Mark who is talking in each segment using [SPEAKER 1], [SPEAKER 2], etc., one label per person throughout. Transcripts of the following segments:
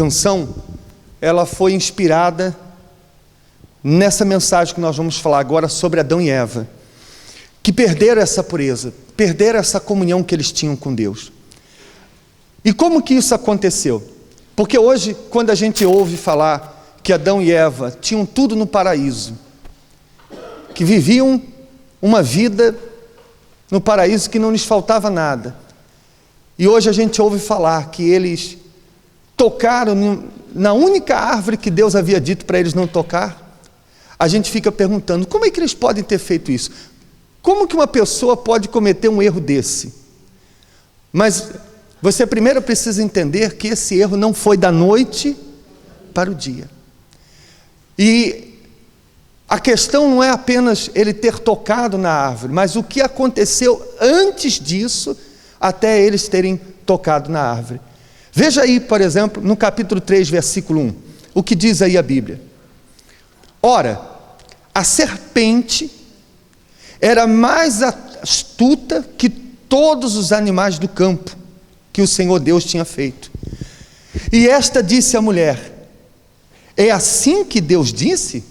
[SPEAKER 1] canção, ela foi inspirada nessa mensagem que nós vamos falar agora sobre Adão e Eva, que perderam essa pureza, perderam essa comunhão que eles tinham com Deus. E como que isso aconteceu? Porque hoje, quando a gente ouve falar que Adão e Eva tinham tudo no paraíso, que viviam uma vida no paraíso que não lhes faltava nada, e hoje a gente ouve falar que eles tocaram na única árvore que Deus havia dito para eles não tocar, a gente fica perguntando, como é que eles podem ter feito isso? Como que uma pessoa pode cometer um erro desse? Mas você primeiro precisa entender que esse erro não foi da noite para o dia. E a questão não é apenas ele ter tocado na árvore, mas o que aconteceu antes disso, até eles terem tocado na árvore. Veja aí, por exemplo, no capítulo 3, versículo 1, o que diz aí a Bíblia. Ora, a serpente era mais astuta que todos os animais do campo que o Senhor Deus tinha feito. E esta disse à mulher, é assim que Deus disse?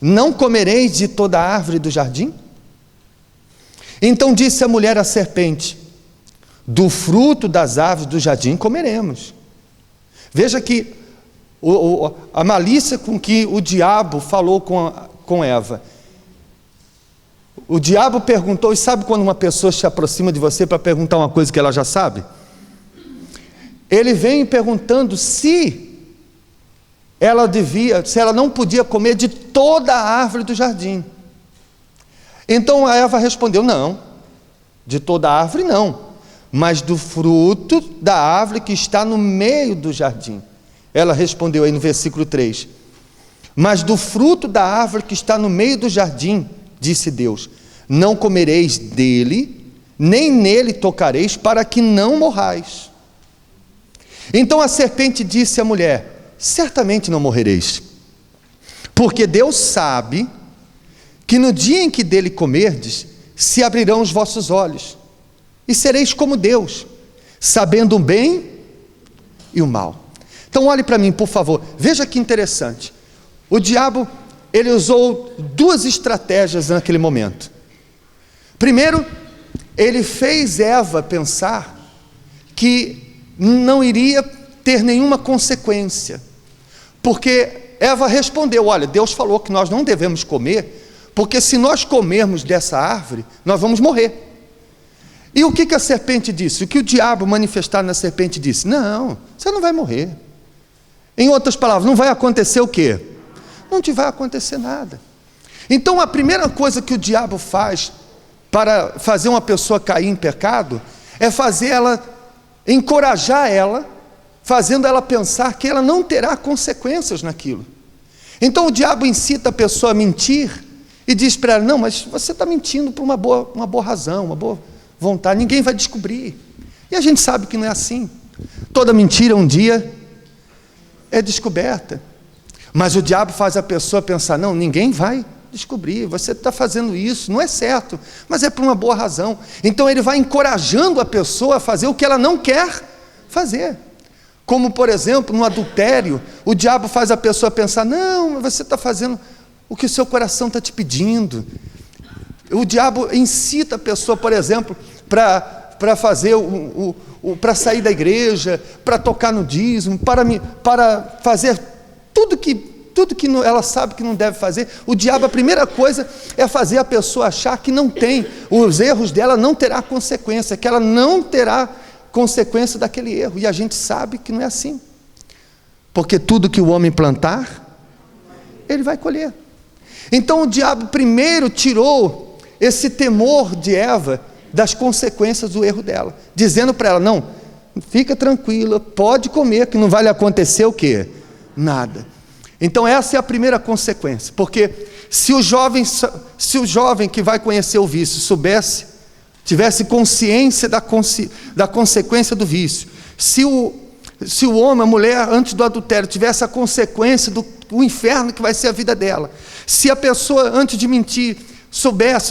[SPEAKER 1] Não comereis de toda a árvore do jardim? Então disse a mulher à serpente, do fruto das árvores do jardim comeremos. Veja que a malícia com que o diabo falou com Eva. O diabo perguntou, e sabe quando uma pessoa se aproxima de você para perguntar uma coisa que ela já sabe? Ele vem perguntando se ela não podia comer de toda a árvore do jardim. Então a Eva respondeu, não, de toda a árvore não, mas do fruto da árvore que está no meio do jardim. Ela respondeu aí no versículo 3, mas do fruto da árvore que está no meio do jardim, disse Deus, não comereis dele, nem nele tocareis, para que não morrais. Então a serpente disse à mulher, certamente não morrereis, porque Deus sabe que no dia em que dele comerdes, se abrirão os vossos olhos, e sereis como Deus, sabendo o bem e o mal. Então olhe para mim, por favor, veja que interessante. O diabo, ele usou duas estratégias naquele momento. Primeiro, ele fez Eva pensar que não iria ter nenhuma consequência, porque Eva respondeu, olha, Deus falou que nós não devemos comer, porque se nós comermos dessa árvore, nós vamos morrer. E o que a serpente disse? O que o diabo manifestado na serpente disse? Não, você não vai morrer. Em outras palavras, não vai acontecer o quê? Não te vai acontecer nada. Então a primeira coisa que o diabo faz para fazer uma pessoa cair em pecado, é fazer ela, encorajar ela, fazendo ela pensar que ela não terá consequências naquilo. Então o diabo incita a pessoa a mentir, e diz para ela, não, mas você está mentindo por uma boa razão, uma boa vontade, ninguém vai descobrir. E a gente sabe que não é assim. Toda mentira um dia é descoberta. Mas o diabo faz a pessoa pensar, não, ninguém vai descobrir, você está fazendo isso, não é certo, mas é por uma boa razão. Então ele vai encorajando a pessoa a fazer o que ela não quer fazer. Como, por exemplo, no adultério, o diabo faz a pessoa pensar, não, você está fazendo o que o seu coração está te pedindo. O diabo incita a pessoa, por exemplo, para fazer para sair da igreja, para tocar no dízimo, para fazer tudo que ela sabe que não deve fazer. O diabo, a primeira coisa é fazer a pessoa achar que não tem, os erros dela não terá consequência, que ela não terá consequência daquele erro, e a gente sabe que não é assim, porque tudo que o homem plantar, ele vai colher. Então o diabo primeiro tirou esse temor de Eva das consequências do erro dela, dizendo para ela, não, fica tranquila, pode comer, que não vai lhe acontecer o quê? Nada. Então essa é a primeira consequência, porque se o jovem que vai conhecer o vício tivesse consciência da consequência do vício, se o homem, a mulher, antes do adultério, tivesse a consequência do inferno que vai ser a vida dela, se a pessoa, antes de mentir,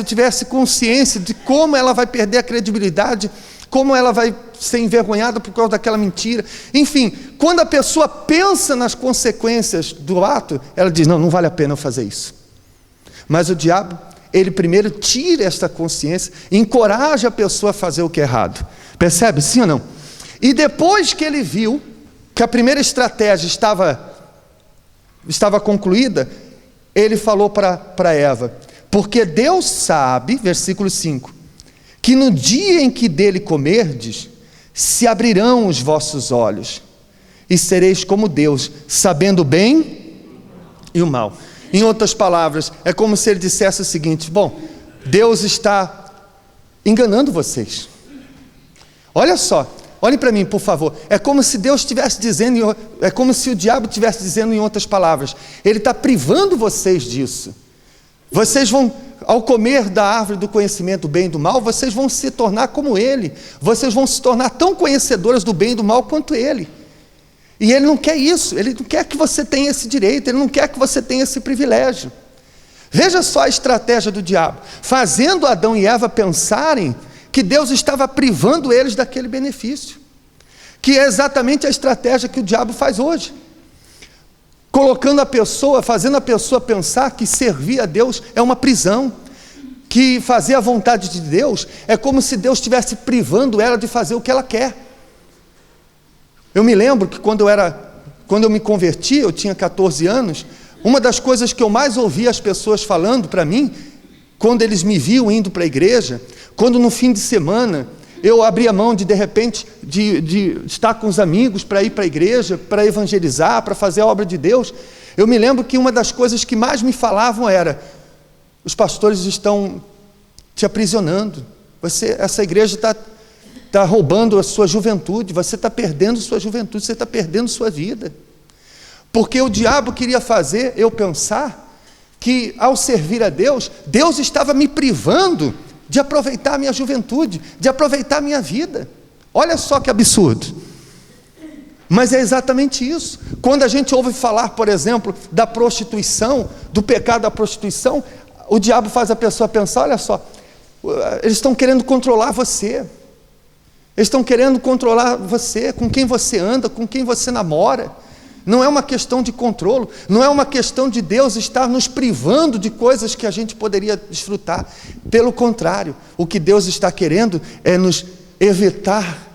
[SPEAKER 1] tivesse consciência de como ela vai perder a credibilidade, como ela vai ser envergonhada por causa daquela mentira. Enfim, quando a pessoa pensa nas consequências do ato, ela diz, não vale a pena eu fazer isso. Mas o diabo, ele primeiro tira esta consciência, encoraja a pessoa a fazer o que é errado. Percebe? Sim ou não? E depois que ele viu que a primeira estratégia estava concluída, ele falou para Eva, porque Deus sabe, versículo 5, que no dia em que dele comerdes, se abrirão os vossos olhos, e sereis como Deus, sabendo o bem e o mal. Em outras palavras, é como se ele dissesse o seguinte, bom, Deus está enganando vocês. Olha só, olhem para mim, por favor. É como se Deus estivesse dizendo, é como se o diabo estivesse dizendo em outras palavras, ele está privando vocês disso. Vocês vão, ao comer da árvore do conhecimento do bem e do mal, vocês vão se tornar como ele. Vocês vão se tornar tão conhecedoras do bem e do mal quanto ele. E ele não quer isso, ele não quer que você tenha esse direito, ele não quer que você tenha esse privilégio. Veja só a estratégia do diabo, fazendo Adão e Eva pensarem que Deus estava privando eles daquele benefício, que é exatamente a estratégia que o diabo faz hoje, colocando a pessoa, fazendo a pessoa pensar que servir a Deus é uma prisão, que fazer a vontade de Deus é como se Deus estivesse privando ela de fazer o que ela quer. Eu me lembro que quando eu me converti, eu tinha 14 anos, uma das coisas que eu mais ouvia as pessoas falando para mim, quando eles me viam indo para a igreja, quando no fim de semana eu abria mão de repente, de estar com os amigos para ir para a igreja, para evangelizar, para fazer a obra de Deus, eu me lembro que uma das coisas que mais me falavam era, os pastores estão te aprisionando, essa igreja está roubando a sua juventude, você está perdendo sua juventude, você está perdendo sua vida, porque o diabo queria fazer eu pensar que ao servir a Deus, Deus estava me privando de aproveitar a minha juventude, de aproveitar a minha vida. Olha só que absurdo. Mas é exatamente isso. Quando a gente ouve falar, por exemplo, da prostituição, do pecado da prostituição, o diabo faz a pessoa pensar, olha só, eles estão querendo controlar você. Eles estão querendo controlar você, com quem você anda, com quem você namora. Não é uma questão de controle, não é uma questão de Deus estar nos privando de coisas que a gente poderia desfrutar. Pelo contrário, o que Deus está querendo é nos evitar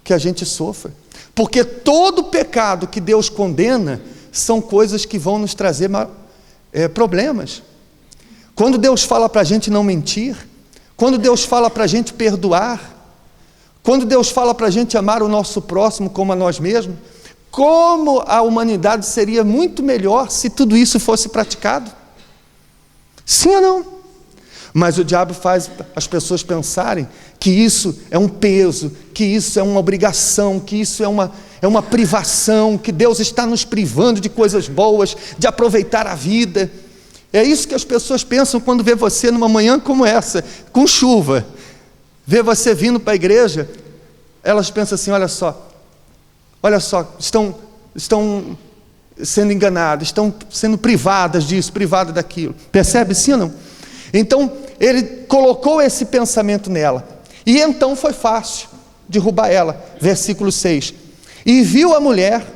[SPEAKER 1] que a gente sofra. Porque todo pecado que Deus condena são coisas que vão nos trazer problemas. Quando Deus fala para a gente não mentir, quando Deus fala para a gente perdoar, quando Deus fala para a gente amar o nosso próximo como a nós mesmos, como a humanidade seria muito melhor se tudo isso fosse praticado? Sim ou não? Mas o diabo faz as pessoas pensarem que isso é um peso, que isso é uma obrigação, que isso é uma privação, que Deus está nos privando de coisas boas, de aproveitar a vida. É isso que as pessoas pensam quando vê você numa manhã como essa, com chuva, vê você vindo para a igreja, elas pensam assim, olha só, estão sendo enganadas, estão sendo privadas disso, privadas daquilo. Percebe, sim ou não? Então, ele colocou esse pensamento nela. E então foi fácil derrubar ela. Versículo 6. E viu a mulher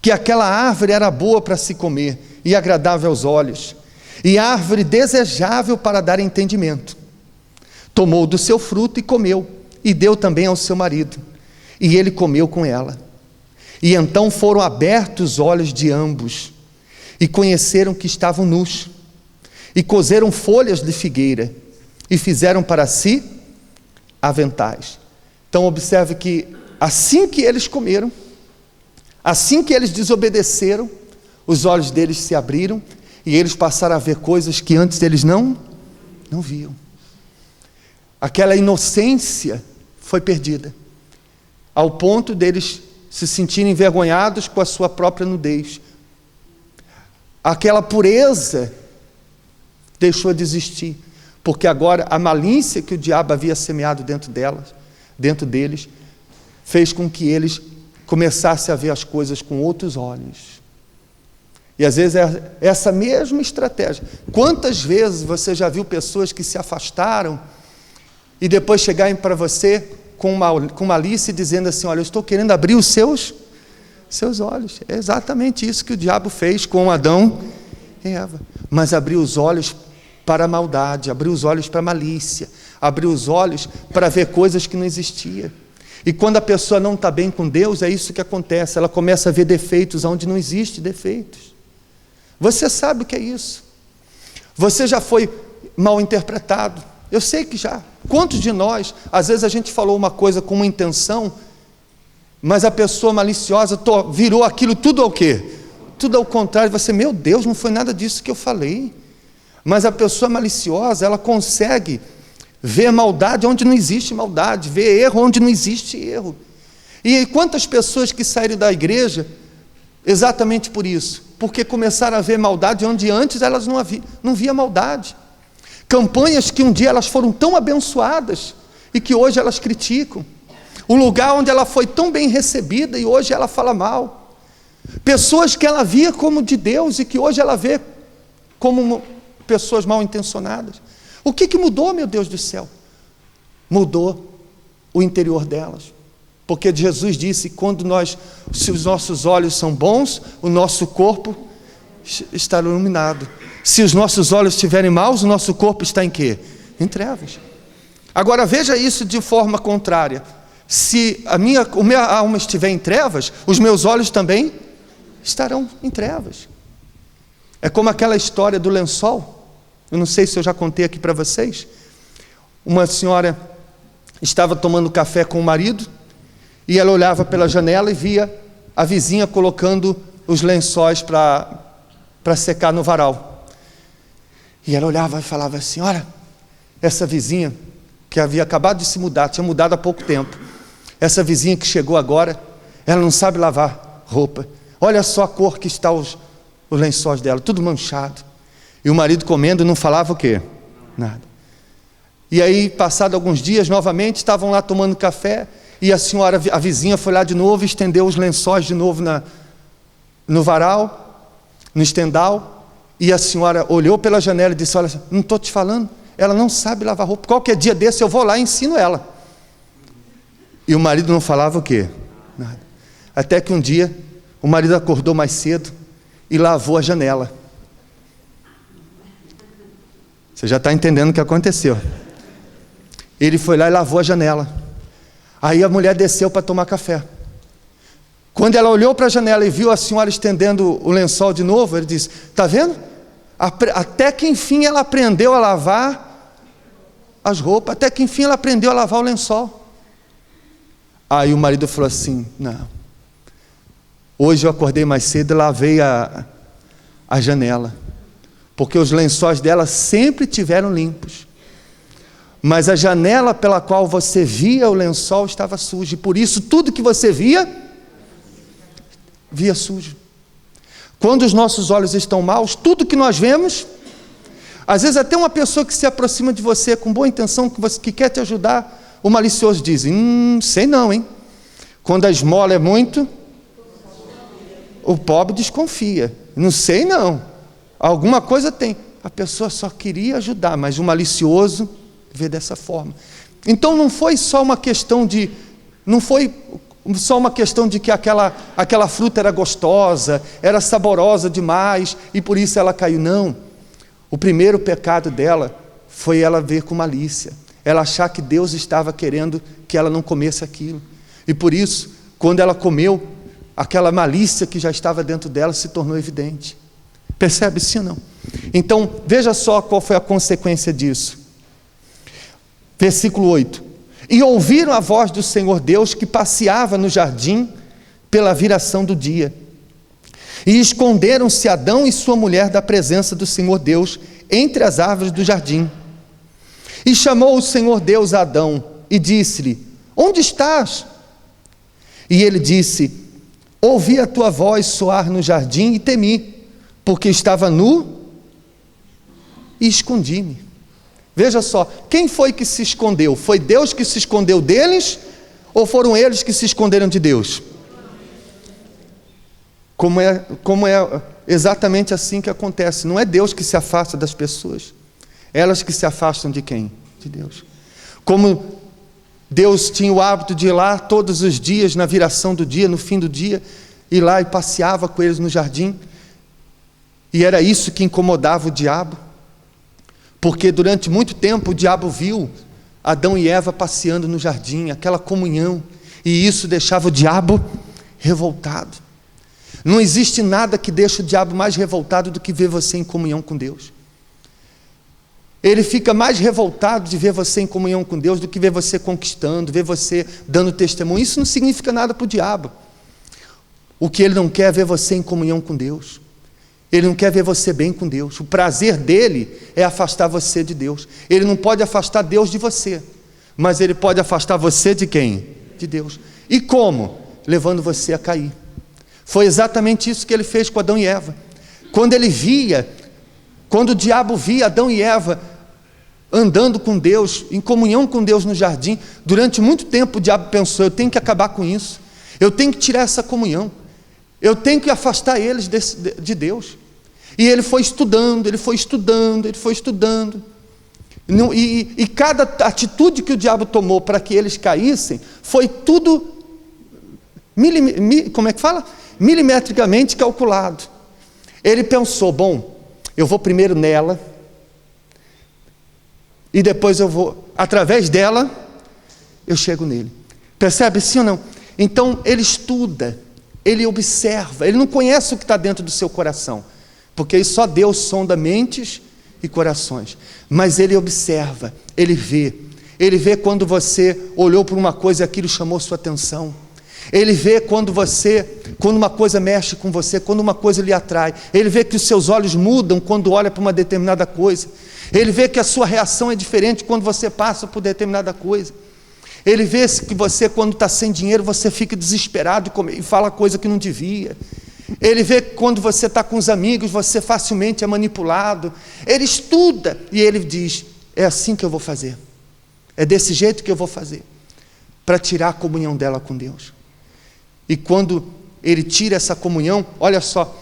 [SPEAKER 1] que aquela árvore era boa para se comer e agradável aos olhos, e árvore desejável para dar entendimento. Tomou do seu fruto e comeu, e deu também ao seu marido. E ele comeu com ela. E então foram abertos os olhos de ambos, e conheceram que estavam nus, e coseram folhas de figueira, e fizeram para si aventais. Então observe que assim que eles comeram, assim que eles desobedeceram, os olhos deles se abriram, e eles passaram a ver coisas que antes eles não viam. Aquela inocência foi perdida, ao ponto deles se sentirem envergonhados com a sua própria nudez. Aquela pureza deixou de existir, porque agora a malícia que o diabo havia semeado dentro deles, fez com que eles começassem a ver as coisas com outros olhos. E às vezes é essa mesma estratégia. Quantas vezes você já viu pessoas que se afastaram e depois chegarem para você com malícia, dizendo assim: olha, eu estou querendo abrir os seus olhos. É exatamente isso que o diabo fez com Adão e Eva. Mas abriu os olhos para a maldade, abriu os olhos para a malícia, abriu os olhos para ver coisas que não existiam. E quando a pessoa não está bem com Deus, é isso que acontece, ela começa a ver defeitos onde não existe defeitos. Você sabe o que é isso. Você já foi mal interpretado. Eu sei que já. Quantos de nós, às vezes a gente falou uma coisa com uma intenção, mas a pessoa maliciosa virou aquilo tudo ao quê? Tudo ao contrário. Você, meu Deus, não foi nada disso que eu falei. Mas a pessoa maliciosa, ela consegue ver maldade onde não existe maldade, ver erro onde não existe erro. E quantas pessoas que saíram da igreja exatamente por isso? Porque começaram a ver maldade onde antes elas não via maldade. Campanhas que um dia elas foram tão abençoadas e que hoje elas criticam. Um lugar onde ela foi tão bem recebida e hoje ela fala mal. Pessoas que ela via como de Deus e que hoje ela vê como pessoas mal intencionadas. O que mudou, meu Deus do céu? Mudou o interior delas. Porque Jesus disse: se os nossos olhos são bons, o nosso corpo está iluminado. Se os nossos olhos estiverem maus, o nosso corpo está em quê? Em trevas. Agora veja isso de forma contrária. Se a minha alma estiver em trevas, os meus olhos também estarão em trevas. É como aquela história do lençol. Eu não sei se eu já contei aqui para vocês. Uma senhora estava tomando café com o marido e ela olhava pela janela e via a vizinha colocando os lençóis para secar no varal. E ela olhava e falava assim: olha, essa vizinha que havia acabado de se mudar, tinha mudado há pouco tempo, essa vizinha que chegou agora, ela não sabe lavar roupa. Olha só a cor que está os lençóis dela, tudo manchado. E o marido comendo não falava o quê? Nada. E aí, passado alguns dias, novamente, estavam lá tomando café, e a vizinha foi lá de novo e estendeu os lençóis de novo no varal, no estendal, e a senhora olhou pela janela e disse: olha, não estou te falando, ela não sabe lavar roupa, qualquer dia desse eu vou lá e ensino ela. E o marido não falava o quê? Nada. Até que um dia, o marido acordou mais cedo e lavou a janela. Você já está entendendo o que aconteceu. Ele foi lá e lavou a janela. Aí a mulher desceu para tomar café. Quando ela olhou para a janela e viu a senhora estendendo o lençol de novo, ele disse: está vendo? Até que enfim ela aprendeu a lavar as roupas, até que enfim ela aprendeu a lavar o lençol. Aí o marido falou assim: não, hoje eu acordei mais cedo e lavei a janela, porque os lençóis dela sempre tiveram limpos, mas a janela pela qual você via o lençol estava suja, e por isso tudo que você via sujo. Quando os nossos olhos estão maus, tudo que nós vemos, às vezes até uma pessoa que se aproxima de você com boa intenção, que quer te ajudar, o malicioso diz: sei não, hein? Quando a esmola é muito, o pobre desconfia. Não sei não, alguma coisa tem. A pessoa só queria ajudar, mas o malicioso vê dessa forma. Então não foi só uma questão de que aquela fruta era gostosa, era saborosa demais e por isso ela caiu. Não, o primeiro pecado dela foi ela ver com malícia, ela achar que Deus estava querendo que ela não comesse aquilo, e por isso, quando ela comeu, aquela malícia que já estava dentro dela se tornou evidente. Percebe, sim ou não? Então, veja só qual foi a consequência disso. Versículo 8: e ouviram a voz do Senhor Deus que passeava no jardim pela viração do dia, e esconderam-se Adão e sua mulher da presença do Senhor Deus entre as árvores do jardim. E chamou o Senhor Deus a Adão e disse-lhe: onde estás? E ele disse: ouvi a tua voz soar no jardim e temi, porque estava nu e escondi-me. Veja só, quem foi que se escondeu? Foi Deus que se escondeu deles, ou foram eles que se esconderam de Deus? Como é exatamente assim que acontece. Não é Deus que se afasta das pessoas, elas que se afastam de quem? De Deus. Como Deus tinha o hábito de ir lá todos os dias, na viração do dia, no fim do dia, ir lá e passeava com eles no jardim. E era isso que incomodava o diabo, porque durante muito tempo o diabo viu Adão e Eva passeando no jardim, aquela comunhão, e isso deixava o diabo revoltado. Não existe nada que deixe o diabo mais revoltado do que ver você em comunhão com Deus. Ele fica mais revoltado de ver você em comunhão com Deus do que ver você conquistando, ver você dando testemunho. Isso não significa nada para o diabo. O que ele não quer é ver você em comunhão com Deus. Ele não quer ver você bem com Deus. O prazer dele é afastar você de Deus. Ele não pode afastar Deus de você, mas ele pode afastar você de quem? De Deus. E como? Levando você a cair. Foi exatamente isso que ele fez com Adão e Eva. Quando o diabo via Adão e Eva andando com Deus, em comunhão com Deus no jardim, durante muito tempo o diabo pensou: eu tenho que acabar com isso, eu tenho que tirar essa comunhão, eu tenho que afastar eles de Deus. E ele foi estudando, e cada atitude que o diabo tomou para que eles caíssem, foi tudo, milimetricamente calculado. Ele pensou: bom, eu vou primeiro nela, e depois eu vou, através dela, eu chego nele. Percebe, sim ou não? Então ele estuda, ele observa, ele não conhece o que está dentro do seu coração, porque só Deus sonda mentes e corações, mas ele observa, ele vê quando você olhou para uma coisa e aquilo chamou sua atenção. Ele vê quando uma coisa mexe com você, quando uma coisa lhe atrai. Ele vê que os seus olhos mudam quando olha para uma determinada coisa. Ele vê que a sua reação é diferente quando você passa por determinada coisa. Ele vê que você, quando está sem dinheiro, você fica desesperado e fala coisa que não devia. Ele vê que quando você está com os amigos, você facilmente é manipulado. Ele estuda e ele diz: é assim que eu vou fazer, é desse jeito que eu vou fazer, para tirar a comunhão dela com Deus. E quando ele tira essa comunhão, olha só,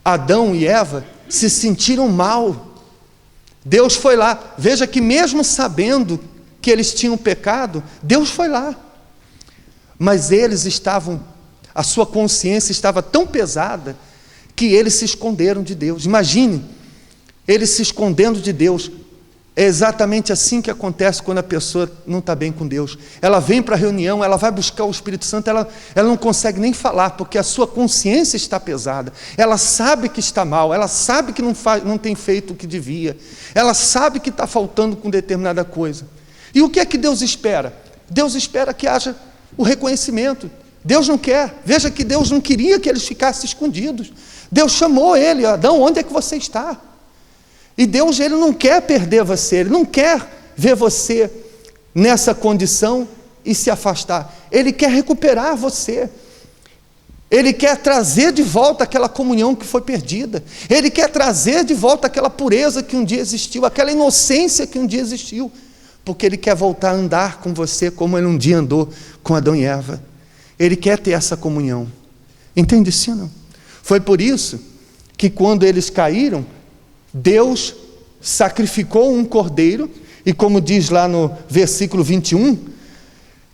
[SPEAKER 1] Adão e Eva se sentiram mal. Deus foi lá, veja que mesmo sabendo que eles tinham pecado, Deus foi lá, mas a sua consciência estava tão pesada, que eles se esconderam de Deus. Imagine, eles se escondendo de Deus. É exatamente assim que acontece quando a pessoa não está bem com Deus. Ela vem para a reunião, ela vai buscar o Espírito Santo, ela não consegue nem falar, porque a sua consciência está pesada. Ela sabe que está mal, ela sabe que não tem feito o que devia, ela sabe que está faltando com determinada coisa. E o que é que Deus espera? Deus espera que haja o reconhecimento. Deus não quer, veja que Deus não queria que eles ficassem escondidos. Deus chamou ele: Adão, onde é que você está? E Deus, ele não quer perder você, ele não quer ver você nessa condição e se afastar. Ele quer recuperar você. Ele quer trazer de volta aquela comunhão que foi perdida. Ele quer trazer de volta aquela pureza que um dia existiu, aquela inocência que um dia existiu, porque ele quer voltar a andar com você como ele um dia andou com Adão e Eva. Ele quer ter essa comunhão. Entende isso, não? Foi por isso que quando eles caíram, Deus sacrificou um cordeiro, e como diz lá no versículo 21,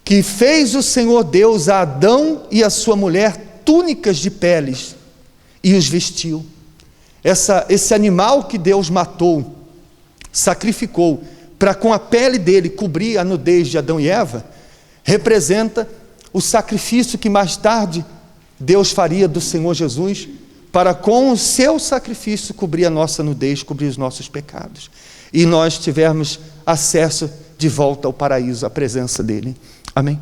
[SPEAKER 1] que fez o Senhor Deus a Adão e a sua mulher túnicas de peles, e os vestiu. Esse animal que Deus matou, sacrificou, para com a pele dele cobrir a nudez de Adão e Eva, representa o sacrifício que mais tarde Deus faria do Senhor Jesus, para com o seu sacrifício cobrir a nossa nudez, cobrir os nossos pecados, e nós tivermos acesso de volta ao paraíso, à presença dele. Amém?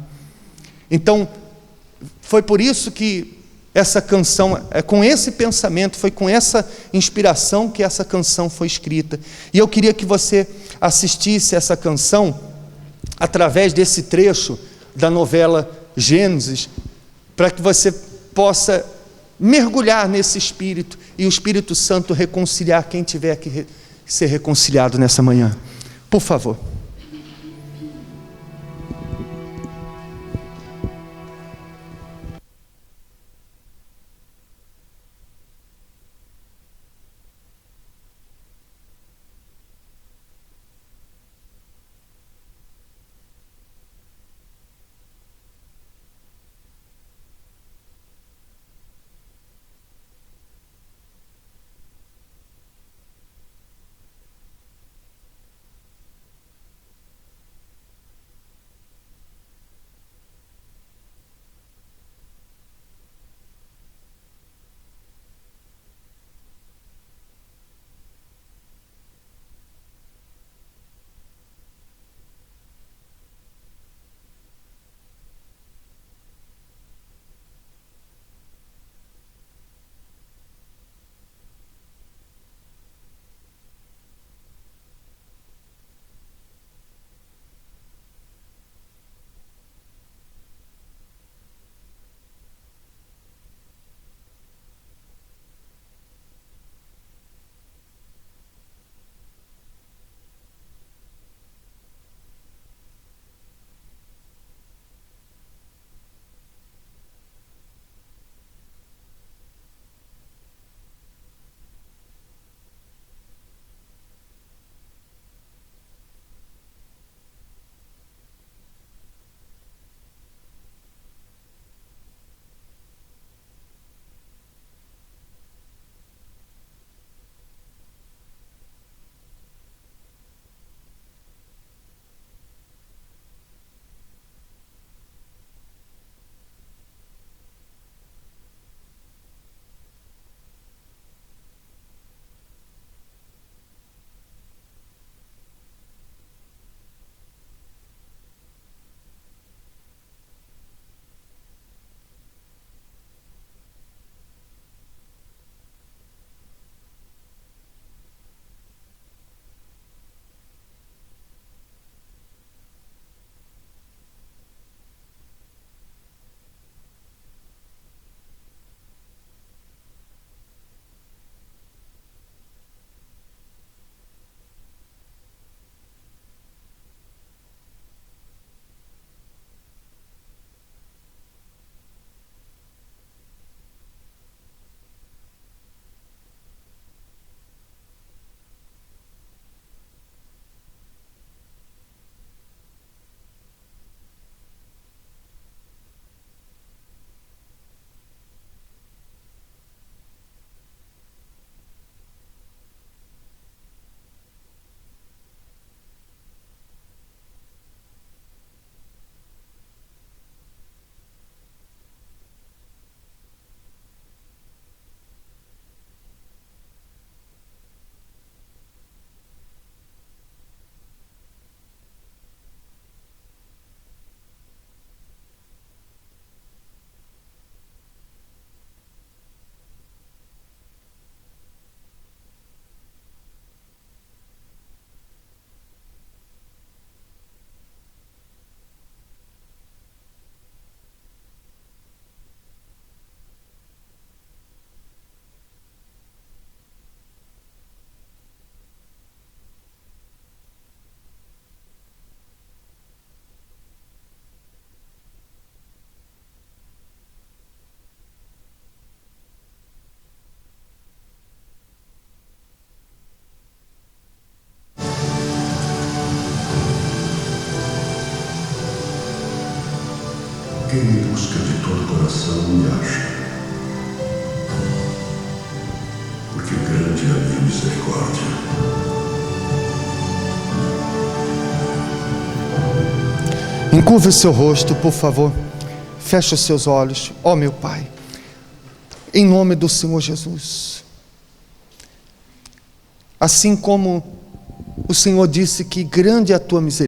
[SPEAKER 1] Então, foi por isso que essa canção, com esse pensamento, foi com essa inspiração que essa canção foi escrita. E eu queria que você assistisse essa canção através desse trecho da novela Gênesis, para que você possa mergulhar nesse Espírito, e o Espírito Santo reconciliar quem tiver que ser reconciliado nessa manhã. Por favor.
[SPEAKER 2] coração e acha, porque grande é a minha misericórdia.
[SPEAKER 1] Encurve o seu rosto, por favor. Feche os seus olhos. Ó meu Pai, em nome do Senhor Jesus. Assim como o Senhor disse que grande é a tua misericórdia,